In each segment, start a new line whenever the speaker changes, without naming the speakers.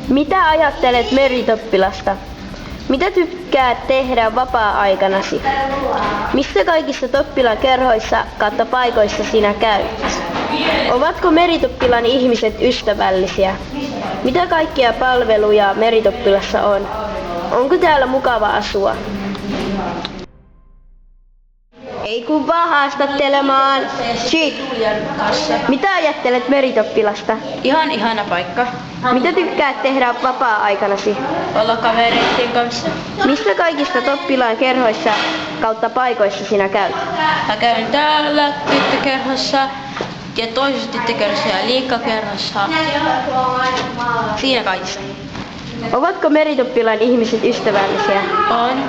Mitä ajattelet meritoppilasta? Mitä tykkäät tehdä vapaa-aikanasi? Missä kaikissa Toppilan kerhoissa kautta paikoissa sinä käyt? Ovatko Meritoppilan ihmiset ystävällisiä? Mitä kaikkia palveluja Meritoppilassa on? Onko täällä mukava asua? Ei kun vaan haastattelemaan. Mitä ajattelet Meritoppilasta?
Ihan ihana paikka.
Mitä tykkäät tehdä vapaa-aikanasi?
Olla kavereiden kanssa.
Missä kaikista Toppilan kerhoissa kautta paikoissa sinä käyt?
Mä käyn täällä tyttökerhossa ja toisessa tyttökerhossa ja liikkakerhossa. Siinä kaikissa.
Ovatko Meritoppilan ihmiset ystävällisiä?
On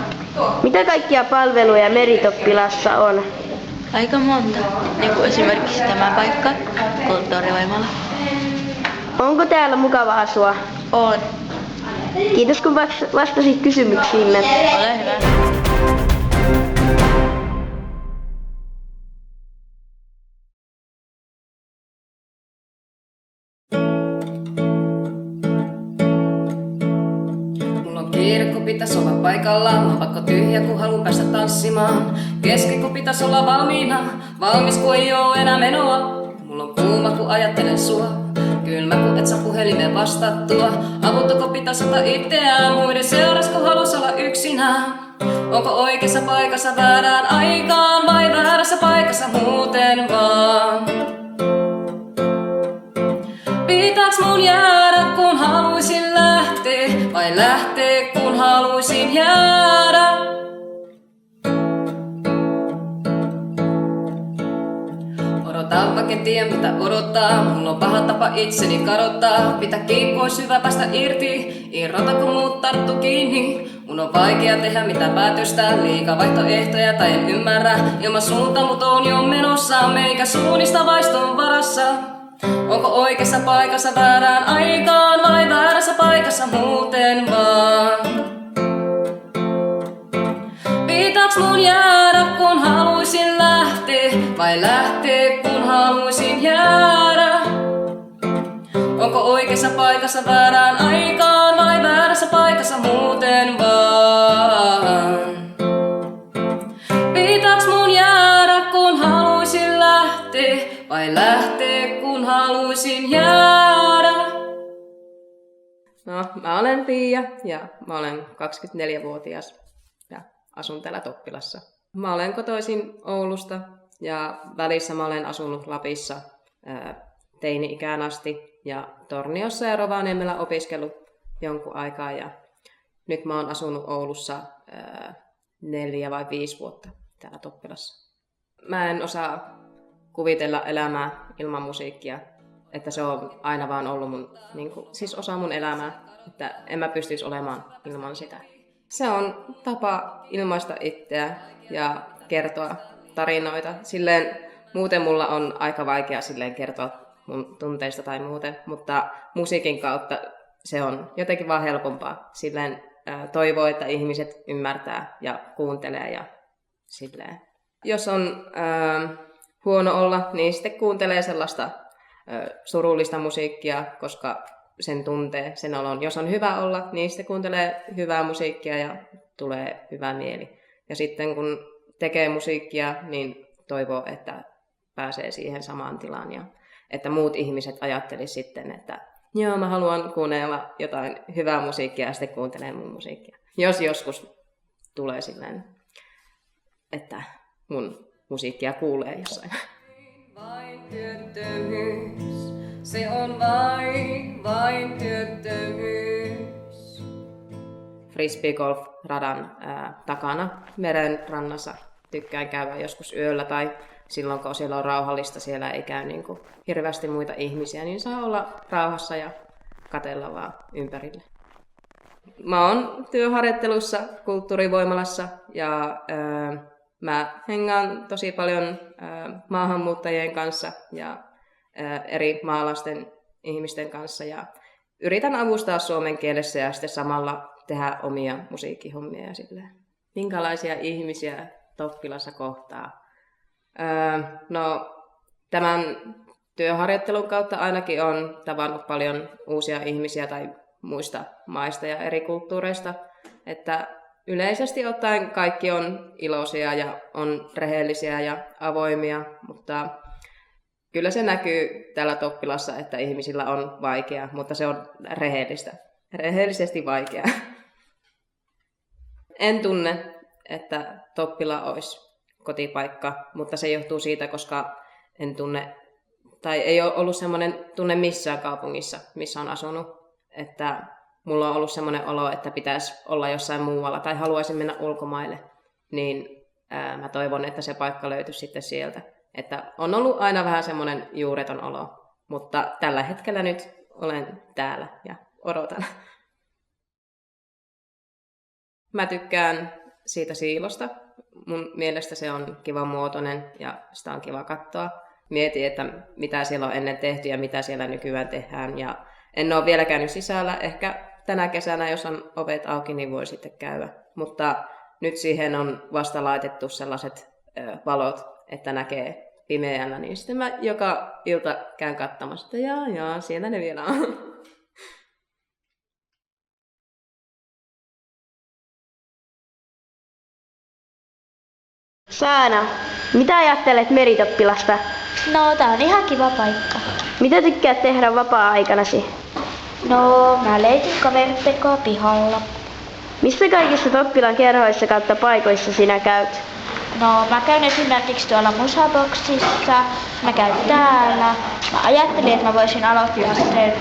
Mitä kaikkia palveluja Meritoppilassa on?
aika monta. Niin kuin esimerkiksi tämä paikka, kulttuurivoimala.
Onko täällä mukava asua?
On.
Kiitos kun vastasit kysymyksiimme.
Ole hyvä.
Kirkko pitäis olla paikallaan, pakko tyhjä kun haluun päästä tanssimaan. Keskikko pitäis olla valmiina, valmis kun ei oo enää menoa. Mulla on kuuma kun ajattelen sua, kylmä kun et saa puhelimeen vastattua. Avuttako pitäis ottaa itseään, muiden seuras kun halus olla yksinään. Onko oikeassa paikassa väärään aikaan vai väärässä paikassa muuten vaan? Pitääks mun jäädä kun haluisin lähteä, vai lähteä kun haluisin jäädä? Odotan vaikka en tiedä mitä odottaa, mulla on paha tapa itseni kadottaa. Pitää kiinni pois hyvä päästä irti, irrota kun muut tarttu kiinni. Mun on vaikea tehdä mitä päätöstä, liikaa vaihtoehtoja tai en ymmärrä. Ilman suunta mut on jo menossa, meikä suunnista vaiston varassa. Onko oikeassa paikassa väärään aikaan vai väärässä paikassa muuten vaan? Pitääks mun jäädä kun haluisin lähteä vai lähteä kun haluisin jäädä? Onko oikeassa paikassa väärään aikaan vai väärässä paikassa muuten vaan? Pitääks mun jäädä kun haluisin lähteä vai lähteä kun haluisin jäädä?
No, mä olen Pia ja mä olen 24-vuotias ja asun täällä Toppilassa. Mä olen kotoisin Oulusta ja välissä mä olen asunut Lapissa teini-ikään asti ja Torniossa ja Rovaniemellä opiskellut jonkun aikaa ja nyt mä oon asunut Oulussa 4 vai 5 vuotta täällä Toppilassa. Mä en osaa kuvitella elämää ilman musiikkia, että se on aina vaan ollut siis osa mun elämää, että en mä pystyisi olemaan ilman sitä. Se on tapa ilmaista itseä ja kertoa tarinoita. Silleen, muuten mulla on aika vaikea kertoa mun tunteista tai muuten, mutta musiikin kautta se on jotenkin vaan helpompaa. Silleen toivoo, että ihmiset ymmärtää ja kuuntelee ja silleen. Jos on huono olla, niin sitten kuuntelee sellaista surullista musiikkia, koska sen tuntee, sen olon. Jos on hyvä olla, niin sitten kuuntelee hyvää musiikkia ja tulee hyvä mieli. Ja sitten kun tekee musiikkia, niin toivoo, että pääsee siihen samaan tilaan ja että muut ihmiset ajattelisivat sitten, että joo, mä haluan kuunnella jotain hyvää musiikkia ja sitten kuuntelee mun musiikkia. Jos joskus tulee silleen, että mun musiikkia kuulee jossain.
Vain työttömyys, se on vain työttömyys.
Frisbeegolf-radan takana meren rannassa tykkään käydä joskus yöllä tai silloin kun siellä on rauhallista, siellä ei käy hirveästi muita ihmisiä, niin saa olla rauhassa ja katsella vaan ympärille. Mä oon työharjoittelussa kulttuurivoimalassa ja mä hengaan tosi paljon maahanmuuttajien kanssa ja eri maalaisten ihmisten kanssa ja yritän avustaa suomen kielessä ja sitten samalla tehdä omia musiikkihommia ja silleen. Minkälaisia ihmisiä Toppilassa kohtaa? No, tämän työharjoittelun kautta ainakin olen tavannut paljon uusia ihmisiä tai muista maista ja eri kulttuureista. Että yleisesti ottaen kaikki on iloisia ja on rehellisiä ja avoimia, mutta kyllä se näkyy täällä Toppilassa, että ihmisillä on vaikea, mutta se on rehellistä. Rehellisesti vaikea. En tunne, että Toppila olisi kotipaikka, mutta se johtuu siitä, koska en tunne, tai ei ole ollut semmoinen tunne missään kaupungissa, missä on asunut, että mulla on ollut semmoinen olo, että pitäisi olla jossain muualla tai haluaisin mennä ulkomaille, niin mä toivon, että se paikka löytyisi sitten sieltä. Että on ollut aina vähän semmoinen juureton olo, mutta tällä hetkellä nyt olen täällä ja odotan. Mä tykkään siitä siilosta. Mun mielestä se on kiva muotoinen ja sitä on kiva katsoa. Mietin, että mitä siellä on ennen tehty ja mitä siellä nykyään tehdään. Ja en ole vielä käynyt sisällä. Ehkä tänä kesänä, jos on ovet auki, niin voi sitten käydä. Mutta nyt siihen on vasta laitettu sellaiset valot, että näkee pimeällä. Niin sitten mä joka ilta käyn katsomassa, että jaa, siellä ne vielä on.
Saana, mitä ajattelet Meritoppilasta?
No, tää on ihan kiva paikka.
Mitä tykkäät tehdä vapaa-aikanasi?
No, mä leikin kaverippekoa pihalla.
Missä kaikissa Toppilan kerhoissa kautta paikoissa sinä käyt?
No, mä käyn esimerkiksi tuolla musaboksissa, mä käyn täällä. Mä ajattelin, että mä voisin aloittaa sen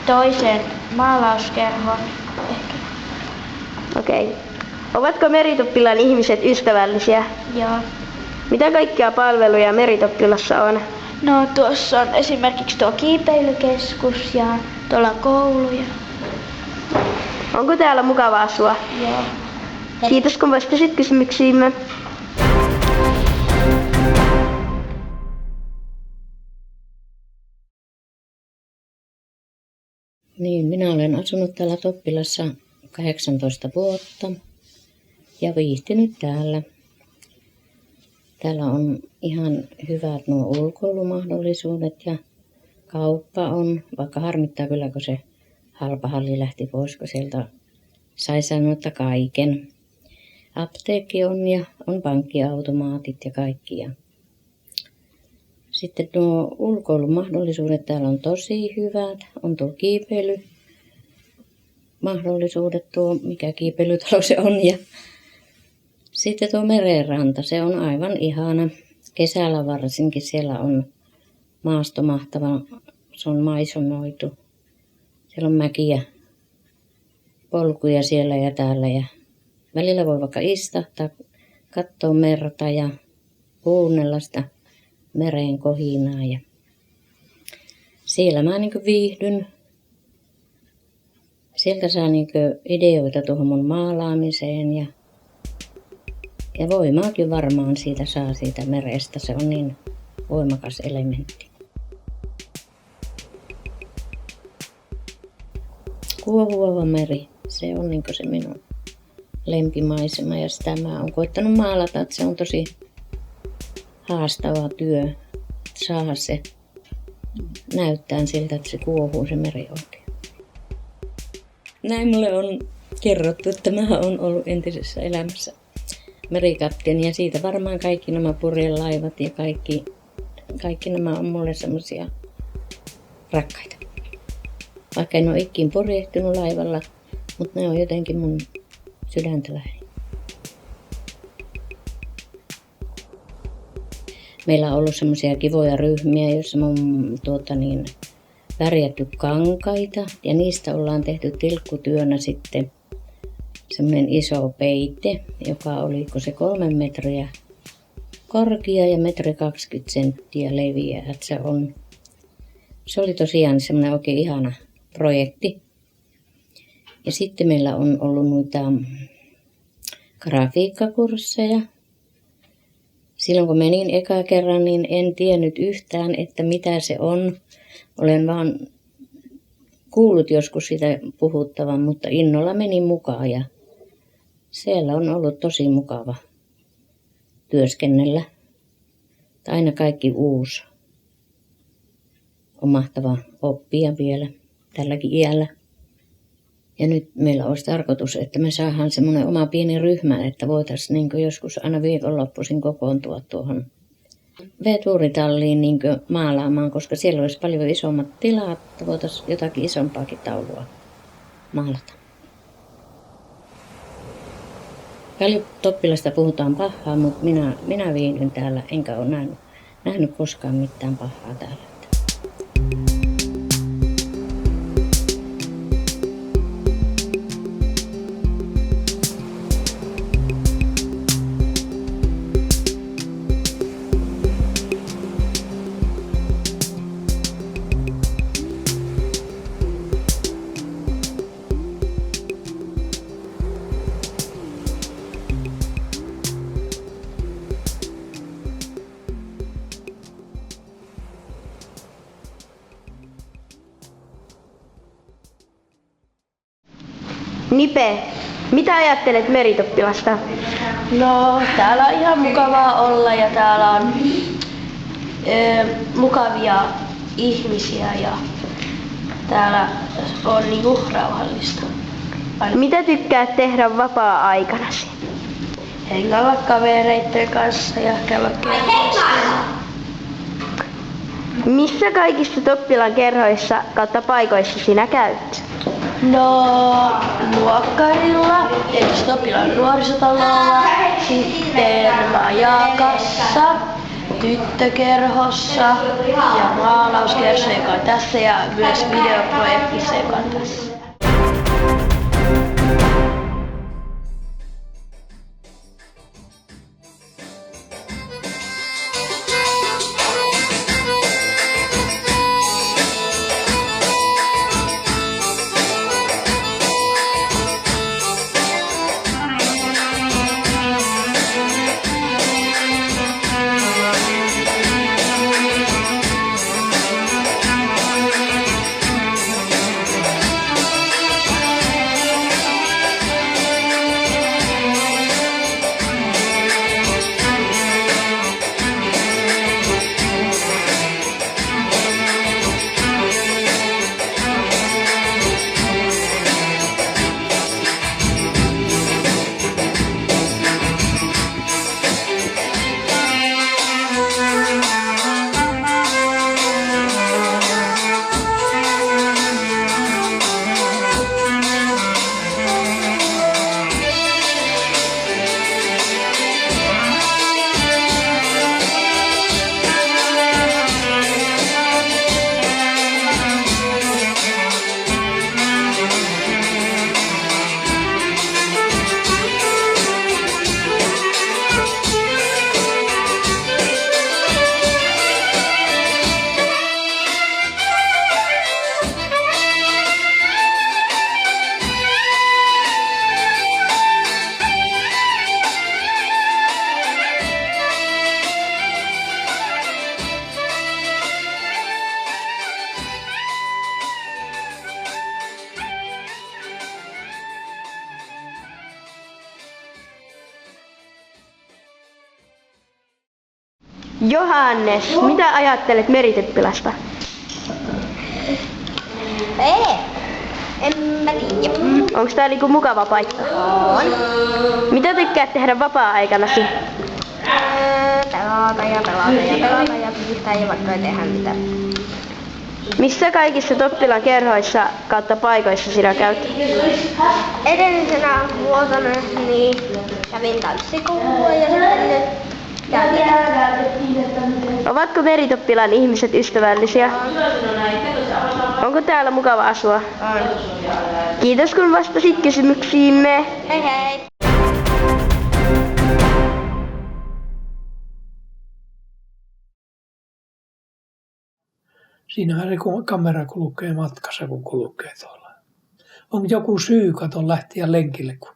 toisen maalauskerhon.
Okei. Ovatko Meritoppilan ihmiset ystävällisiä?
Joo.
Mitä kaikkia palveluja Meritoppilassa on?
No, tuossa on esimerkiksi tuo kiipeilykeskus ja tuolla on kouluja.
Onko täällä mukava asua?
Joo.
Kiitos kun vastasit kysymyksiimme.
Niin, minä olen asunut täällä Toppilassa 18 vuotta ja viihtynyt täällä. Täällä on ihan hyvät nuo ulkoilumahdollisuudet ja kauppa on, vaikka harmittaa kyllä, kun se halpahalli lähti pois, kun sieltä sai sanoa kaiken. Apteekki on ja on pankkiautomaatit ja kaikkia. Sitten nuo ulkoilumahdollisuudet täällä on tosi hyvät. On tuo kiipeilymahdollisuudet, tuo mikä kiipeilytalo se on. Ja sitten tuo merenranta, se on aivan ihana. Kesällä varsinkin siellä on maasto mahtava, se on maisemoitu. Siellä on mäkiä, polkuja siellä ja täällä. Ja välillä voi vaikka istahtaa, katsoa merta ja kuunnella sitä meren kohinaa. Ja siellä mä viihdyn. Sieltä saa ideoita tuohon mun maalaamiseen ja voimaakin varmaan siitä saa siitä merestä. Se on niin voimakas elementti. Kuohuava meri, se on se minun lempimaisema ja sitä mä oon koittanut maalata, että se on tosi haastava työ saada se näyttää siltä, että se kuohuu se meri oikein. Näin mulle on kerrottu, että mä oon ollut entisessä elämässä merikapteeni ja siitä varmaan kaikki nämä purjelaivat ja kaikki nämä on mulle semmosia rakkaita. Vaikka en ole ikin purjehtunut laivalla, mutta ne on jotenkin mun sydäntä lähellä. Meillä on ollut semmoisia kivoja ryhmiä, joissa on värjätty kankaita ja niistä ollaan tehty tilkkutyönä sitten semmoinen iso peite, joka oliko se 3 metriä korkea ja 1,20 senttiä leviä. Se oli tosiaan semmoinen oikein ihana projekti. Ja sitten meillä on ollut noita grafiikkakursseja. Silloin kun menin eka kerran, niin en tiennyt yhtään, että mitä se on. Olen vaan kuullut joskus sitä puhuttavan, mutta innolla menin mukaan ja siellä on ollut tosi mukava työskennellä. Aina kaikki uusi. On mahtava oppia vielä tälläkin iällä. Ja nyt meillä olisi tarkoitus, että me saadaan semmoinen oma pieni ryhmä, että voitaisiin niin joskus aina viikonloppuisin kokoontua tuohon vetuuritalliin niin maalaamaan, koska siellä olisi paljon isommat tilat, että voitaisiin jotakin isompaakin taulua maalata. Paljon Toppilasta puhutaan pahaa, mutta minä viihdyn täällä, enkä ole nähnyt koskaan mitään pahaa täällä.
Nipe, mitä ajattelet Meritoppilasta?
No, täällä on ihan mukavaa olla ja täällä on mukavia ihmisiä ja täällä on niinku rauhallista.
Mitä tykkäät tehdä vapaa-aikanasi?
Hengailla kavereiden kanssa ja käydä kerhoissa.
Missä kaikissa Toppilan kerhoissa kautta paikoissa sinä käyt?
No, luokkarilla, tietysti Toppilan nuorisotalolla, sitten Majakassa, tyttökerhossa ja maalauskerhossa, joka on tässä, ja myös videoprojektissa, joka on tässä.
Johannes, mitä ajattelet Meritoppilasta?
En mä tiedä.
Onko tää niinku mukava paikka?
On.
Mitä tykkäät tehdä vapaa-aikanasi?
Pelata ja pyytää ja vaikka ei tehdä mitään.
Missä kaikissa Toppilan kerhoissa kautta paikoissa sinä käyt?
Edellisenä vuotena niin kävin tanssikoulua ja sitten nyt kävin.
Ovatko Meritoppilan ihmiset ystävällisiä? Onko täällä mukava asua?
On.
Kiitos kun vastasit kysymyksiimme.
Hei hei!
Siinähän se kamera kulkee matkassa, kun kulkee tuolla. On joku syy, katon lähteä lenkille, kun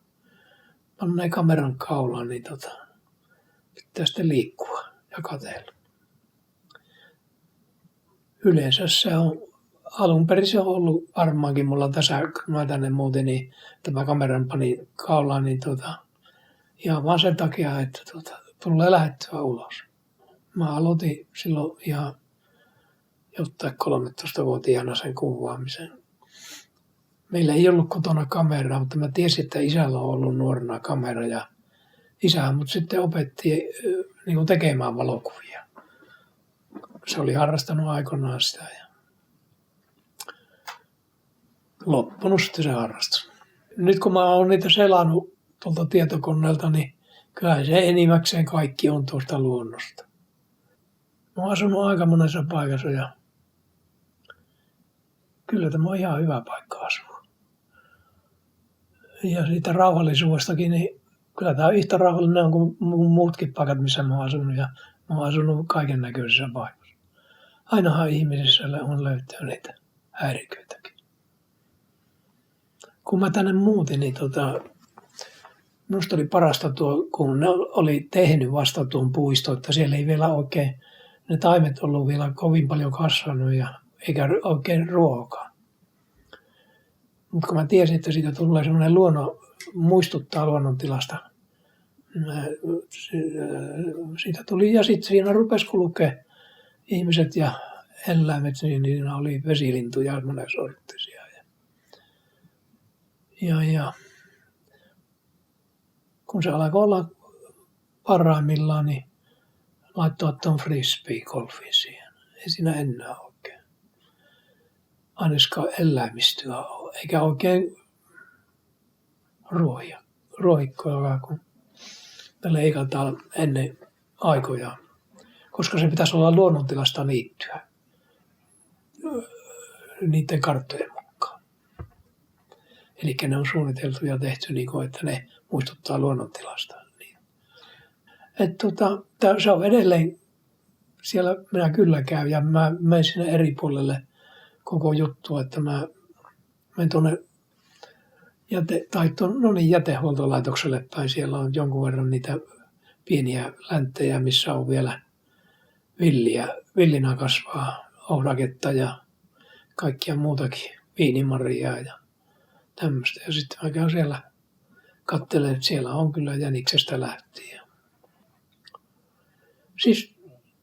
pannaan kameran kaulaan, niin pitää sitten liikkua ja katsella. Yleensä se on, alun perin se on ollut varmaankin mulla tässä, kun mä tänne muuten, niin tämä kameran pani kaulaan, niin ihan vaan sen takia, että tulee lähettyä ulos. Mä aloitin silloin ihan jotain 13-vuotiaana sen kuvaamisen. Meillä ei ollut kotona kameraa, mutta mä tiesin, että isällä on ollut nuorena kamera ja isähän mut sitten opetti niin kuin tekemään valokuvia. Se oli harrastanut aikoinaan sitä ja loppunut sitten se harrastus. Nyt kun mä oon niitä selannut tuolta tietokoneelta, niin kyllä se enimmäkseen kaikki on tuosta luonnosta. Mä oon asunut aika monessa paikassa ja kyllä tämä on ihan hyvä paikka asua. Ja siitä rauhallisuudestakin, niin kyllä tämä on yhtä rauhallinen kuin muutkin paikat, missä mä oon asunut. Ja mä oon asunut kaiken näköisissä paikoissa. Ainahan ihmisissä on löytynyt niitä häiriköitäkin. Kun mä tänne muutin, niin minusta oli parasta tuo, kun ne oli tehnyt vasta tuon puiston, että siellä ei vielä oikein, ne taimet ollut vielä kovin paljon kasvanut ja eikä oikein ruokaa. Mutta kun mä tiesin, että siitä tulee semmoinen muistuttaa luonnontilasta, siitä tuli ja sitten siinä rupesi kulkea ihmiset ja eläimet, niin siinä oli vesilintuja monensorttisia. Ja kun se alkoi olla parhaimmillaan, niin laittaa tuon frisbee-golfin siihen. Ei siinä enää oikein. Ainakaan eläimistöä ole, eikä oikein ruohikkoja, kun me leikataan ennen aikojaan. Koska se pitäisi olla luonnontilasta niittyä niiden karttojen mukaan. Eli ne on suunniteltu ja tehty niin kuin, että ne muistuttaa luonnontilasta. Se on edelleen, siellä minä kyllä käyn ja mä menen sinne eri puolelle koko juttu, että mä menen tuonne jätehuoltolaitokselle päin. Siellä on jonkun verran niitä pieniä länttejä, missä on vielä villinä kasvaa ohraketta ja kaikkia muutakin, viinimarjaa ja tämmöistä. Ja sitten mä käyn siellä katselen, että siellä on kyllä jäniksestä lähtien. Siis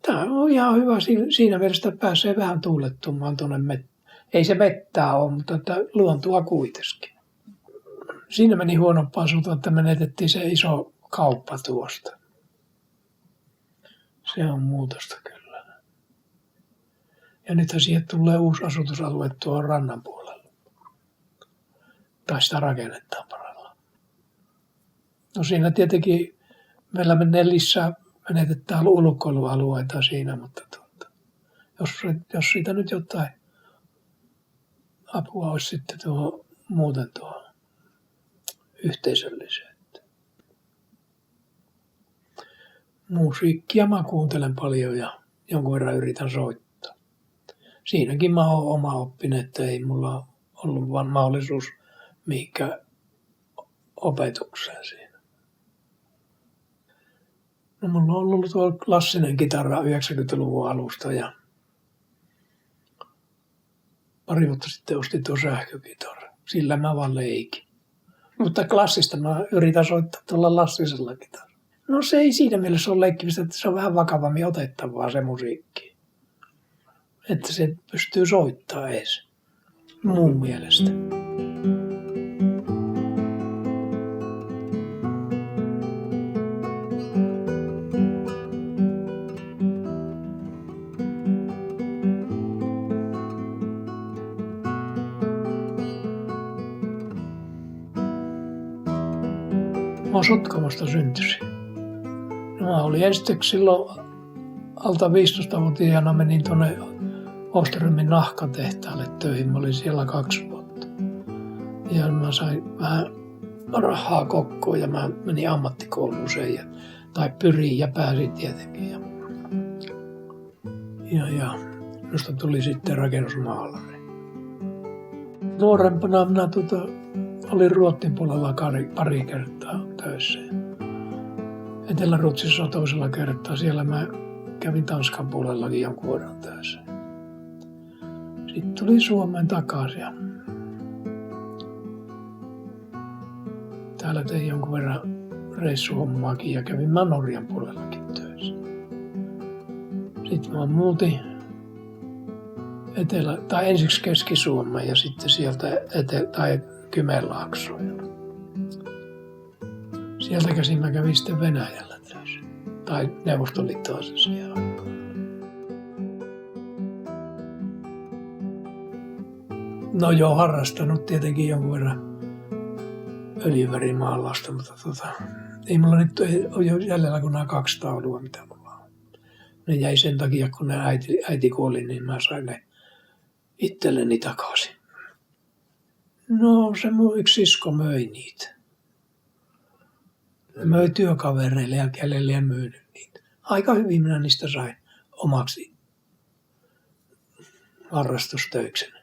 tämä on ihan hyvä siinä mielessä, että pääsee vähän tuulettumaan tuonne ei se mettää ole, mutta että luontoa kuitenkin. Siinä meni huonompaan suuntaan, että menetettiin se iso kauppa tuosta. Se on muutosta kyllä. Ja nythän siihen tulee uusi asutusalue tuohon rannan puolelle. Tai sitä rakennetaan parhaillaan. No siinä tietenkin meillä menee lisää, menetetään ulkoilualueita siinä, mutta jos siitä nyt jotain apua olisi sitten muuten tuohon yhteisölliseen. Musiikkia mä kuuntelen paljon ja jonkun verran yritän soittaa. Siinäkin mä oon oma oppinen, että ei mulla ollut vaan mahdollisuus mihinkään opetukseen siinä. No mulla on ollut tuo klassinen kitara 90-luvun alusta ja pari vuotta sitten ostin tuo sähkökitara. Sillä mä vaan leikin. Mutta klassista mä yritän soittaa tuolla lassisella kitaralla. No se ei siinä mielessä ole leikkimistä, että se on vähän vakavammin otettavaa se musiikki. Että se pystyy soittamaan edes mun mielestä. Mä oon Sotkamosta syntyisin. Mä olin ensiksi silloin alta 15-vuotiaana menin tuonne Oströmin nahkatehtaalle töihin. Mä olin siellä 2 vuotta. Ja mä sain vähän rahaa kokkoon ja mä menin ammattikouluun tai pyriin ja pääsin tietenkin. Ja minusta tuli sitten rakennusmaalari. Nuorempana minä olin Ruotsin puolella pari kertaa töissä. Etelä-Ruotsissa toisella kertaa. Siellä mä kävin Tanskan puolellakin jonkun verran töissä. Sitten tuli Suomeen takaisin. Täällä tein jonkun verran reissuhommaakin ja kävin mä Norjan puolellakin töissä. Sitten mä muutin tai ensiksi Keski-Suomeen ja sitten sieltä tai Kymenlaaksoon. Sieltä käsin mä kävin sitten Venäjällä töissä. Tai Neuvostoliittoon siellä. No joo, harrastanut tietenkin jonkun verran öljyvärimaalausta, mutta ei mulla nyt ole jäljellä kuin nämä 2 taulua, mitä mulla on. Ne jäi sen takia, kun ne äiti kuoli, niin mä sain ne itselleni takaisin. No se mun yksi sisko möi niitä. Ne möi työkavereille ja kellelle en myynyt niitä. Aika hyvin minä niistä sain omaksi harrastustöikseni.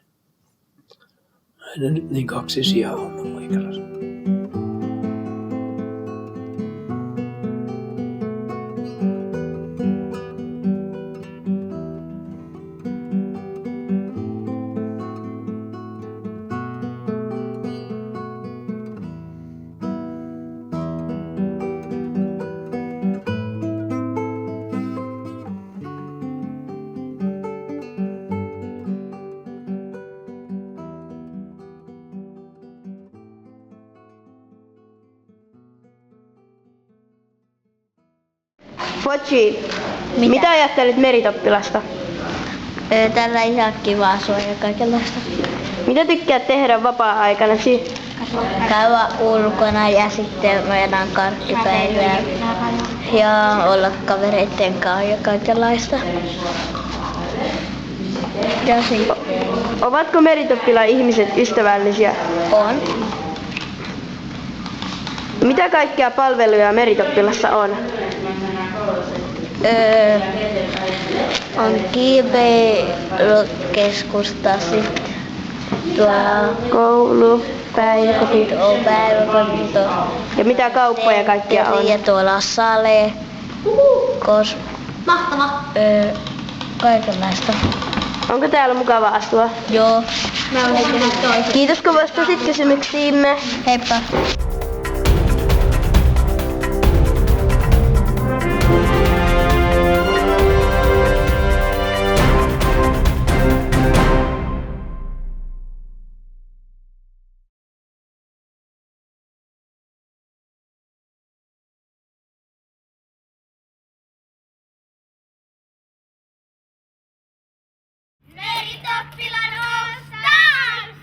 Ei ne nyt niin kaksisia on ollut ikälässä.
Pochi, mitä ajattelet Meritoppilasta?
Tällä ihan kiva asua ja kaikenlaista.
Mitä tykkäät tehdä vapaa-aikanasi?
Käydä ulkona ja sitten meidän karkkipäivää ja olla kavereitten kanssa ja kaikenlaista. Ja
Ovatko Meritoppilan ihmiset ystävällisiä?
on.
Mitä kaikkia palveluja Meritoppilassa on?
On kiipeilykeskusta, sitten
Koulu, päiväkoti.
on päiväkoti,
Ja mitä kauppoja kaikkia on?
ja tuolla sale, kaikenlaista.
Onko täällä mukava asua?
Joo.
Kiitos kun vastasit kysymyksiimme.
Heippa.
Meritoppilan All Stars!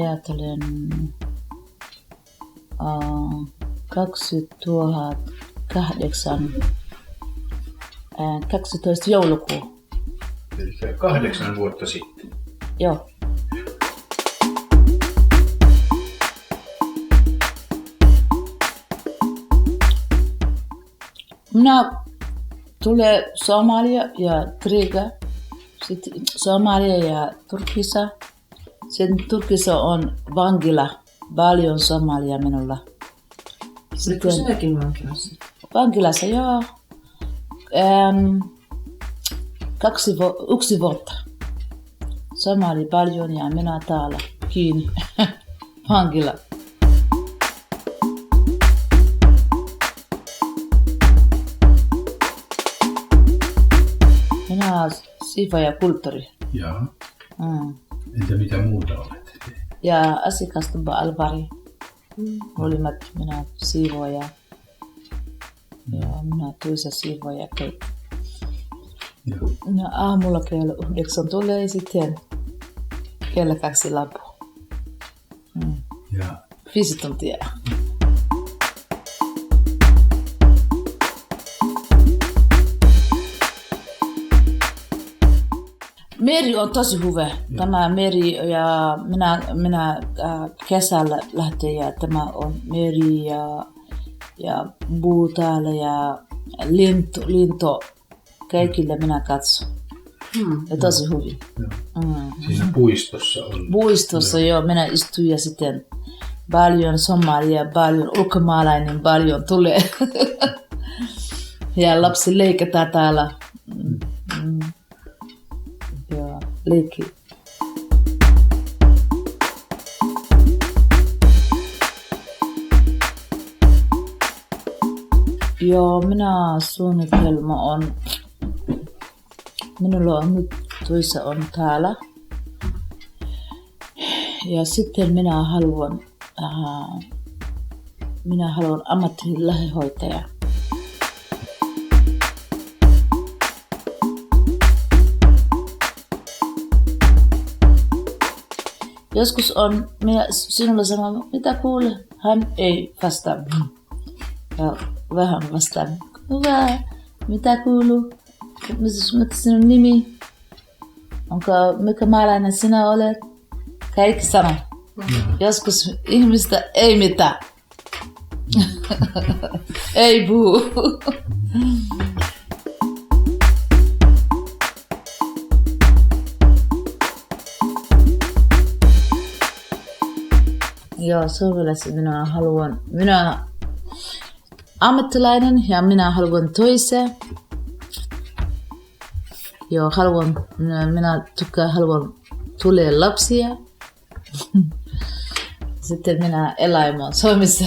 ajattelen 2008 12 joulukuu.
Eli 8 vuotta sitten.
Joo. Minä tulee Somalia ja Kriga. Sitten Somalia ja Turkissa. Sitten Turkissa on vankila. Paljon Somalia minulla.
Oliko sinäkin vankilassa?
Vankilassa, joo. 1 vuotta. Somali paljon ja minä täällä kiinni. Vankila. Minä olen siiva ja kulttuuri.
Jaa. Entä mitä muuta olette?
Ja asiakasta albari. Olimat minä siivoja. Ja minä toisa siivoja keitä. Ja aamulla kello 9 tulee sitten kello 2 loppu.
Ja
5 tuntia. Meri on tosi hyvä. Tämä meri ja minä kesällä lähtee ja tämä on meri ja puu täällä ja linto. Kaikille minä katson. Ja tosi hyvin.
Siinä puistossa on.
Puistossa joo, minä istun ja sitten paljon somalia, paljon ulkomaalainen, paljon tulee. Ja lapsi leikataan täällä. Joo, leikki. Joo, minä suunnitelma on. Minulla on nyt toisa on täällä. Ja sitten minä haluan ammattilähihoitaja. Joskus on minä sinulle sanon, mitä kuule? Hän ei vastaa. Ja vähän vastaan. Hyvä, mitä kuuluu? Mitä sinun nimi? Mikä maalainen sinä olet? Kaikki sano. Joskus ihmistä ei mitään. Ei puhu. Joo, sovellessa minä ammattilainen ja minä haluan toiseen. Joo, minä haluan tulee lapsia. Sitten minä eläimään Suomessa.